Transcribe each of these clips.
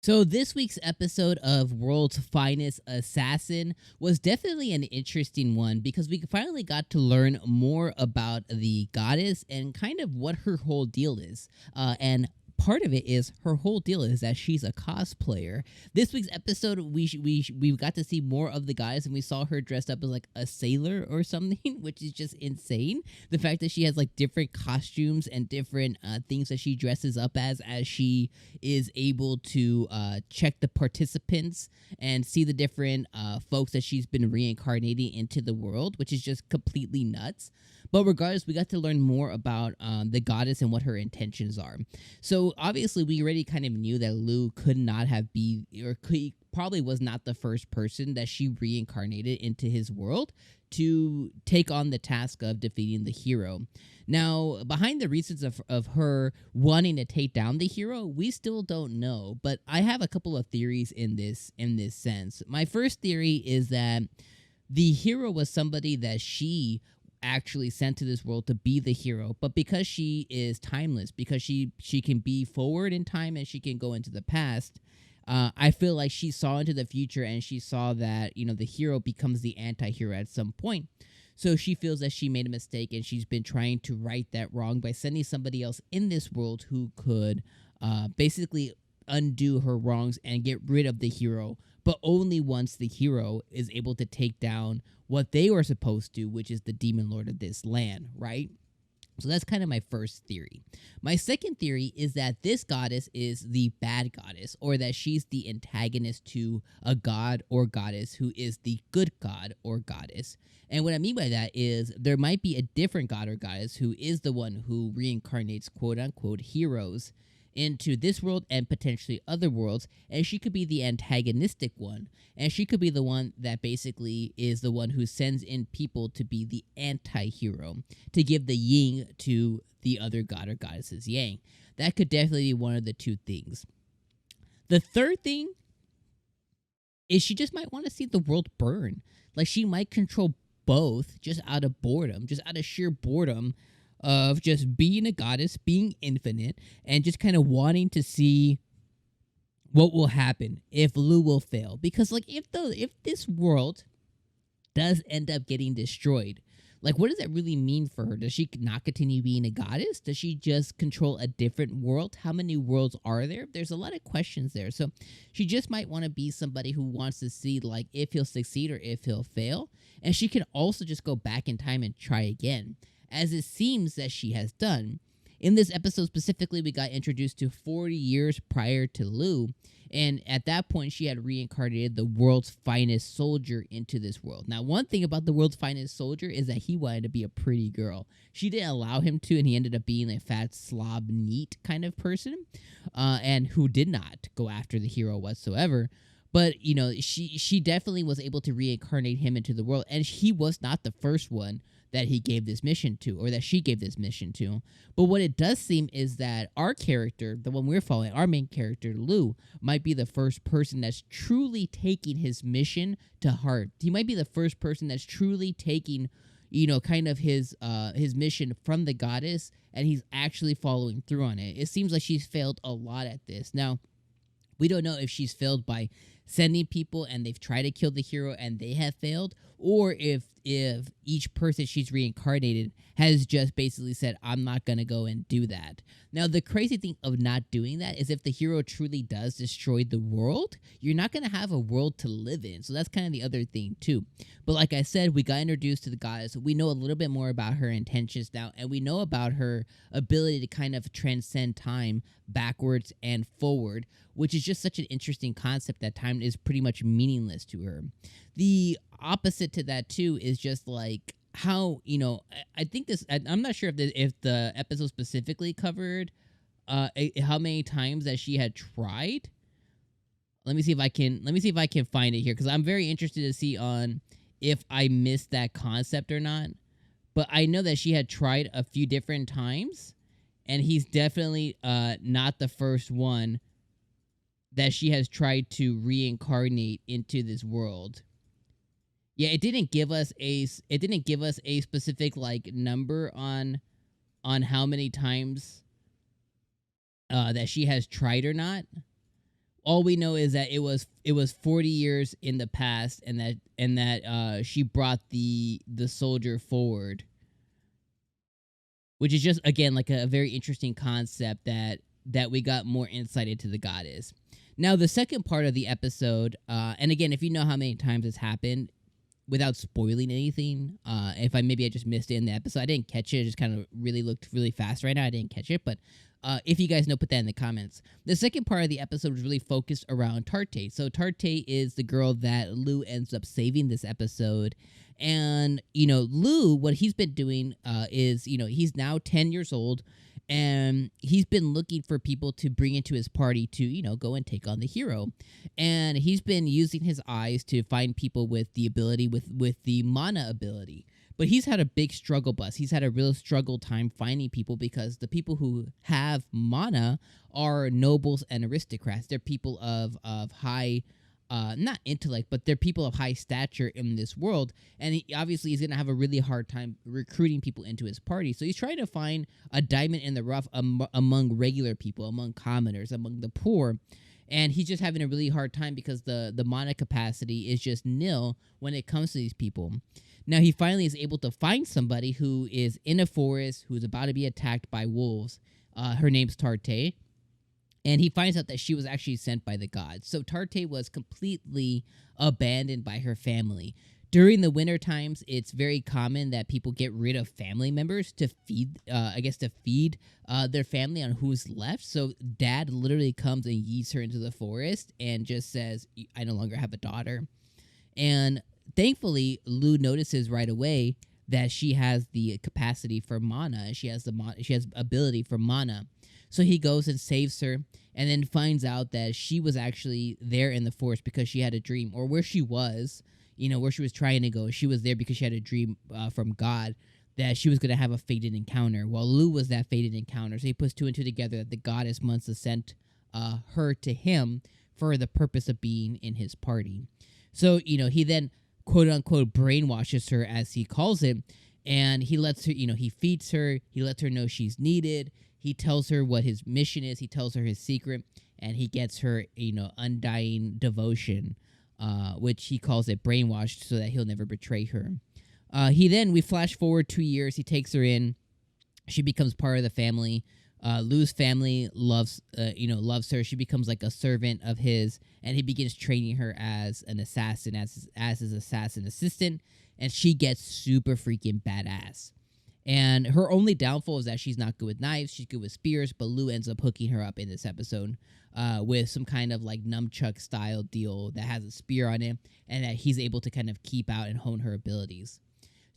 So this week's episode of World's Finest Assassin was definitely an interesting one because we finally got to learn more about the goddess and kind of what her whole deal is. And part of it is her whole deal is that she's a cosplayer. This week's episode, we got to see more of the goddess, and we saw her dressed up as like a sailor or something, which is just insane. The fact that she has like different costumes and different things that she dresses up as she is able to check the participants and see the different folks that she's been reincarnating into the world, which is just completely nuts. But regardless, we got to learn more about the goddess and what her intentions are. So obviously, we already kind of knew that Lugh could not have probably was not the first person that she reincarnated into his world to take on the task of defeating the hero. Now, behind the reasons of her wanting to take down the hero, we still don't know. But I have a couple of theories in this sense. My first theory is that the hero was somebody that she actually sent to this world to be the hero, but because she is timeless, because she can be forward in time and she can go into the past, I feel like she saw into the future and she saw that, the hero becomes the anti-hero at some point. So she feels that she made a mistake and she's been trying to right that wrong by sending somebody else in this world who could basically undo her wrongs and get rid of the hero, but only once the hero is able to take down what they were supposed to, which is the demon lord of this land, right? So that's kind of my first theory. My second theory is that this goddess is the bad goddess, or that she's the antagonist to a god or goddess who is the good god or goddess. And what I mean by that is there might be a different god or goddess who is the one who reincarnates quote-unquote heroes into this world and potentially other worlds, and she could be the antagonistic one, and she could be the one that basically is the one who sends in people to be the anti-hero, to give the yin to the other god or goddess's yang. That could definitely be one of the two things. The third thing is she just might want to see the world burn. Like, she might control both just out of boredom, just out of sheer boredom of just being a goddess, being infinite, and just kind of wanting to see what will happen if Lugh will fail. Because like if this world does end up getting destroyed, like what does that really mean for her? Does she not continue being a goddess? Does she just control a different world? How many worlds are there? There's a lot of questions there. So she just might want to be somebody who wants to see like if he'll succeed or if he'll fail. And she can also just go back in time and try again, as it seems that she has done. In this episode specifically, we got introduced to 40 years prior to Lugh, and at that point, she had reincarnated the world's finest soldier into this world. Now, one thing about the world's finest soldier is that he wanted to be a pretty girl. She didn't allow him to, and he ended up being a fat slob, neat kind of person, and who did not go after the hero whatsoever. But, she definitely was able to reincarnate him into the world, and he was not the first one that he gave this mission to, or that she gave this mission to. But what it does seem is that our character, the one we're following, our main character, Lugh, might be the first person that's truly taking his mission to heart. He might be the first person that's truly taking, kind of his mission from the goddess, and he's actually following through on it. It seems like she's failed a lot at this. Now, we don't know if she's failed by sending people and they've tried to kill the hero and they have failed, or if each person she's reincarnated has just basically said, I'm not going to go and do that. Now, the crazy thing of not doing that is if the hero truly does destroy the world, you're not going to have a world to live in. So that's kind of the other thing, too. But like I said, we got introduced to the goddess. We know a little bit more about her intentions now, and we know about her ability to kind of transcend time backwards and forward, which is just such an interesting concept that time is pretty much meaningless to her. The opposite to that, too, is just like how, I think this, I'm not sure if the episode specifically covered how many times that she had tried. Let me see if I can find it here, because I'm very interested to see on if I missed that concept or not. But I know that she had tried a few different times, and he's definitely not the first one that she has tried to reincarnate into this world. Yeah, it didn't give us a specific like number on how many times that she has tried or not. all we know is that it was 40 years in the past, and that she brought the soldier forward, which is just again like a very interesting concept that we got more insight into the goddess. Now, the second part of the episode, and again, if you know how many times this happened, without spoiling anything, if I just missed it in the episode, I didn't catch it. It just kind of really looked really fast right now. I didn't catch it, but if you guys know, put that in the comments. The second part of the episode was really focused around Tarte. So Tarte is the girl that Lugh ends up saving this episode. And, Lugh, what he's been doing is, he's now 10 years old, and he's been looking for people to bring into his party to, go and take on the hero. And he's been using his eyes to find people with the ability, with the mana ability. But he's had a big struggle bus. He's had a real struggle time finding people, because the people who have mana are nobles and aristocrats. They're people of high, not intellect, but they're people of high stature in this world. And obviously he's going to have a really hard time recruiting people into his party. So he's trying to find a diamond in the rough among regular people, among commoners, among the poor. And he's just having a really hard time because the mana capacity is just nil when it comes to these people. Now, he finally is able to find somebody who is in a forest, who's about to be attacked by wolves. Her name's Tarte. And he finds out that she was actually sent by the gods. So Tarte was completely abandoned by her family. During the winter times, it's very common that people get rid of family members to feed, their family on who's left. So dad literally comes and yeets her into the forest and just says, I no longer have a daughter. And thankfully, Lugh notices right away that she has the capacity for mana. She has ability for mana. So he goes and saves her, and then finds out that she was actually there in the forest because she had a dream, or where she was, where she was trying to go. She was there because she had a dream from God that she was going to have a fated encounter. Well, Lugh was that fated encounter. So he puts two and two together that the goddess must have sent her to him for the purpose of being in his party. So, he then quote unquote brainwashes her, as he calls it, and he lets her, he feeds her, he lets her know she's needed, he tells her what his mission is, he tells her his secret, and he gets her, undying devotion, which he calls it brainwashed, so that he'll never betray her. We flash forward 2 years, he takes her in, she becomes part of the family. Lugh's family loves her. She becomes like a servant of his, and he begins training her as an assassin, as his assassin assistant, and she gets super freaking badass. And her only downfall is that she's not good with knives, she's good with spears, but Lugh ends up hooking her up in this episode with some kind of like nunchuck style deal that has a spear on it, and that he's able to kind of keep out and hone her abilities.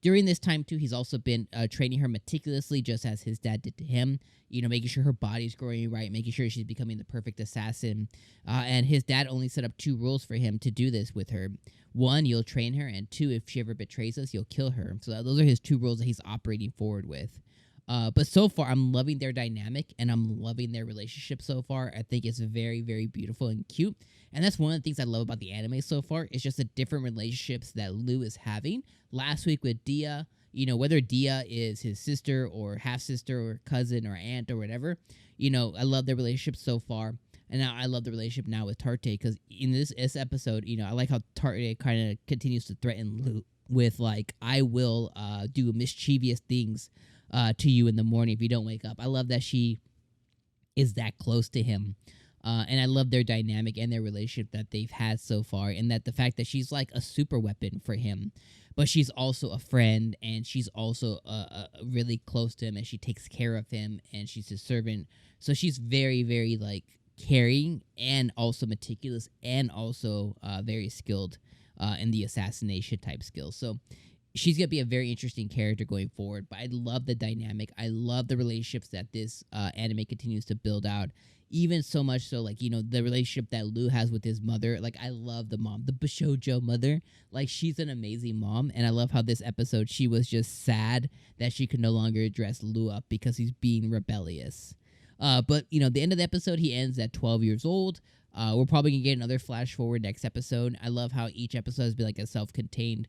During this time, too, he's also been training her meticulously, just as his dad did to him, making sure her body's growing right, making sure she's becoming the perfect assassin. And his dad only set up 2 rules for him to do this with her. 1, you'll train her, and 2, if she ever betrays us, you'll kill her. So those are his 2 rules that he's operating forward with. But so far, I'm loving their dynamic, and I'm loving their relationship so far. I think it's very, very beautiful and cute. And that's one of the things I love about the anime so far. It's just the different relationships that Lugh is having. Last week with Dia, whether Dia is his sister or half-sister or cousin or aunt or whatever, I love their relationship so far. And now I love the relationship now with Tarte, because in this episode, I like how Tarte kind of continues to threaten Lugh with, like, I will do mischievous things to you in the morning if you don't wake up. I love that she is that close to him. And I love their dynamic and their relationship that they've had so far, and that the fact that she's like a super weapon for him, but she's also a friend, and she's also really close to him, and she takes care of him, and she's his servant. So she's very, very like caring, and also meticulous, and also very skilled in the assassination type skills. So she's going to be a very interesting character going forward, but I love the dynamic. I love the relationships that this anime continues to build out, even so much so, like, the relationship that Lugh has with his mother. Like, I love the mom, the 𝐒𝐻𝐻𝐽 mother. Like, she's an amazing mom, and I love how this episode, she was just sad that she could no longer dress Lugh up because he's being rebellious. But, the end of the episode, he ends at 12 years old. We're probably going to get another flash forward next episode. I love how each episode has been like a self-contained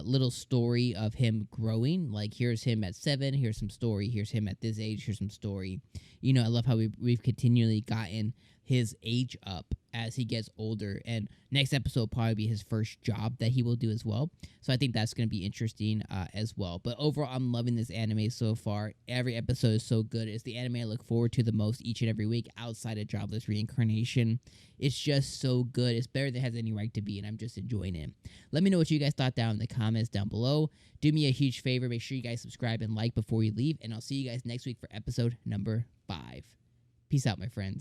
little story of him growing. Like, here's him at 7, here's some story. Here's him at this age, here's some story. I love how we've continually gotten his age up as he gets older. And next episode will probably be his first job that he will do as well. So I think that's going to be interesting as well. But overall, I'm loving this anime so far. Every episode is so good. It's the anime I look forward to the most each and every week outside of Jobless Reincarnation. It's just so good. It's better than it has any right to be, and I'm just enjoying it. Let me know what you guys thought down in the comments down below. Do me a huge favor. Make sure you guys subscribe and like before you leave, and I'll see you guys next week for episode number 5. Peace out, my friends.